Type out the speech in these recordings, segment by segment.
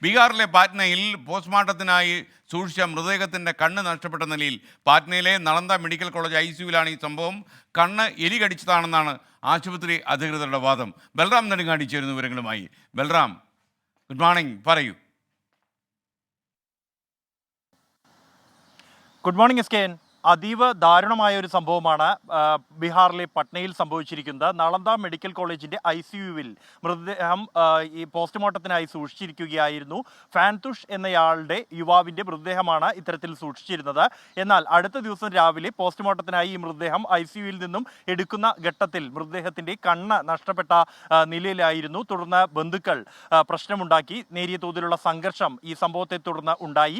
ബീഹാറിലെ പാറ്റ്നയിൽ പോസ്റ്റ്മോർട്ടത്തിനായി സൂക്ഷിച്ച മൃതദേഹത്തിൻ്റെ കണ്ണ് നഷ്ടപ്പെട്ട നിലയിൽ പാറ്റ്നയിലെ നളന്ദ മെഡിക്കൽ കോളേജ് ICUവിലാണ് ഈ സംഭവം. കണ്ണ് എലി കടിച്ചതാണെന്നാണ് ആശുപത്രി അധികൃതരുടെ വാദം. ബൽറാം നെടുങ്ങാടി ചേരുന്ന വിവരങ്ങളുമായി. ബൽറാം, ഗുഡ് മോർണിംഗ്, പറയൂ. Good morning SKN. അതീവ ദാരുണമായ ഒരു സംഭവമാണ് ബീഹാറിലെ പട്നയിൽ സംഭവിച്ചിരിക്കുന്നത്. നളന്ദ മെഡിക്കൽ കോളേജിന്റെ ICUവിൽ മൃതദേഹം ഈ പോസ്റ്റ്മോർട്ടത്തിനായി സൂക്ഷിച്ചിരിക്കുകയായിരുന്നു. ഫാൻതുഷ് എന്നയാളുടെ യുവാവിന്റെ മൃതദേഹമാണ് ഇത്തരത്തിൽ സൂക്ഷിച്ചിരുന്നത്. എന്നാൽ അടുത്ത ദിവസം രാവിലെ പോസ്റ്റ്മോർട്ടത്തിനായി ഈ മൃതദേഹം ICUവിൽ നിന്നും എടുക്കുന്ന ഘട്ടത്തിൽ മൃതദേഹത്തിന്റെ കണ്ണ് നഷ്ടപ്പെട്ട നിലയിലായിരുന്നു. തുടർന്ന് ബന്ധുക്കൾ പ്രശ്നമുണ്ടാക്കി. നേരിയ തോതിലുള്ള സംഘർഷം ഈ സംഭവത്തെ തുടർന്ന് ഉണ്ടായി.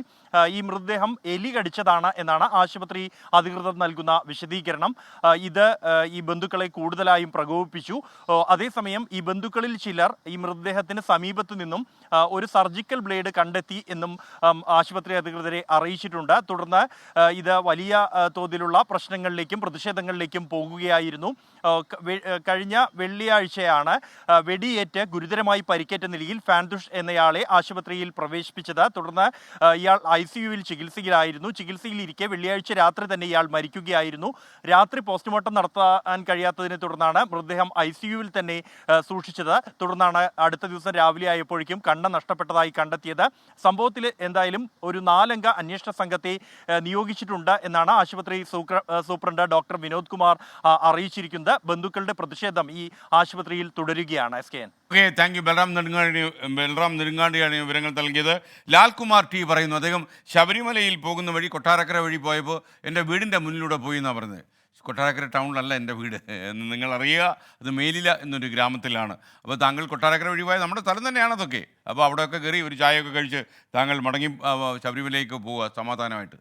ഈ മൃതദേഹം എലി കടിച്ചതാണ് എന്നാണ് ആശുപത്രി അധികൃതർ നൽകുന്ന വിശദീകരണം. ഇത് ഈ ബന്ധുക്കളെ കൂടുതലായും പ്രകോപിപ്പിച്ചു. അതേസമയം ഈ ബന്ധുക്കളിൽ ചിലർ ഈ മൃതദേഹത്തിന് സമീപത്തു നിന്നും ഒരു സർജിക്കൽ ബ്ലേഡ് കണ്ടെത്തി എന്നും ആശുപത്രി അധികൃതരെ അറിയിച്ചിട്ടുണ്ട്. തുടർന്ന് ഇത് വലിയ തോതിലുള്ള പ്രശ്നങ്ങളിലേക്കും പ്രതിഷേധങ്ങളിലേക്കും പോകുകയായിരുന്നു. കഴിഞ്ഞ വെള്ളിയാഴ്ചയാണ് വെടിയേറ്റ് ഗുരുതരമായി പരിക്കേറ്റ നിലയിൽ ഫാൻതുഷ് എന്നയാളെ ആശുപത്രിയിൽ പ്രവേശിപ്പിച്ചത്. തുടർന്ന് ഇയാൾ ICUവിൽ ചികിത്സയിലായിരുന്നു. ചികിത്സയിലിരിക്കെ വെള്ളിയാഴ്ച രാത്രി തന്നെ ഇയാൾ മരിക്കുകയായിരുന്നു. രാത്രി പോസ്റ്റ്മോർട്ടം നടത്താൻ കഴിയാത്തതിനെ തുടർന്നാണ് മൃതദേഹം ICUവിൽ തന്നെ സൂക്ഷിച്ചത്. തുടർന്നാണ് അടുത്ത ദിവസം രാവിലെ ആയപ്പോഴേക്കും കണ്ണ് നഷ്ടപ്പെട്ടതായി കണ്ടെത്തിയത്. സംഭവത്തിൽ എന്തായാലും ഒരു 4 അംഗ അന്വേഷണ സംഘത്തെ നിയോഗിച്ചിട്ടുണ്ട് എന്നാണ് ആശുപത്രി സൂപ്രണ്ട് ഡോക്ടർ വിനോദ് കുമാർ അറിയിച്ചിരിക്കുന്നത്. ബന്ധുക്കളുടെ പ്രതിഷേധം ഈ ആശുപത്രിയിൽ തുടരുകയാണ്. SKN. Okay, thank you. Balram നെടുങ്ങാണ്ടിയാണ് വിവരങ്ങൾ നൽകിയത്. ലാൽകുമാർ T പറയുന്നു, അദ്ദേഹം ശബരിമലയിൽ പോകുന്ന വഴി കൊട്ടാരക്കര വഴി പോയപ്പോൾ എൻ്റെ വീടിൻ്റെ മുന്നിലൂടെ പോയി എന്നാണ് പറഞ്ഞത്. കൊട്ടാരക്കര ടൗണിലല്ല എൻ്റെ വീട് എന്ന് നിങ്ങൾ അറിയുക. അത് മേലില എന്നൊരു ഗ്രാമത്തിലാണ്. അപ്പോൾ താങ്കൾ കൊട്ടാരക്കര വഴി പോയാൽ നമ്മുടെ സ്ഥലം തന്നെയാണ് അതൊക്കെ. അപ്പോൾ അവിടെയൊക്കെ കയറി ഒരു ചായയൊക്കെ കഴിച്ച് താങ്കൾ മടങ്ങി ശബരിമലയിലേക്ക് പോവുക സമാധാനമായിട്ട്.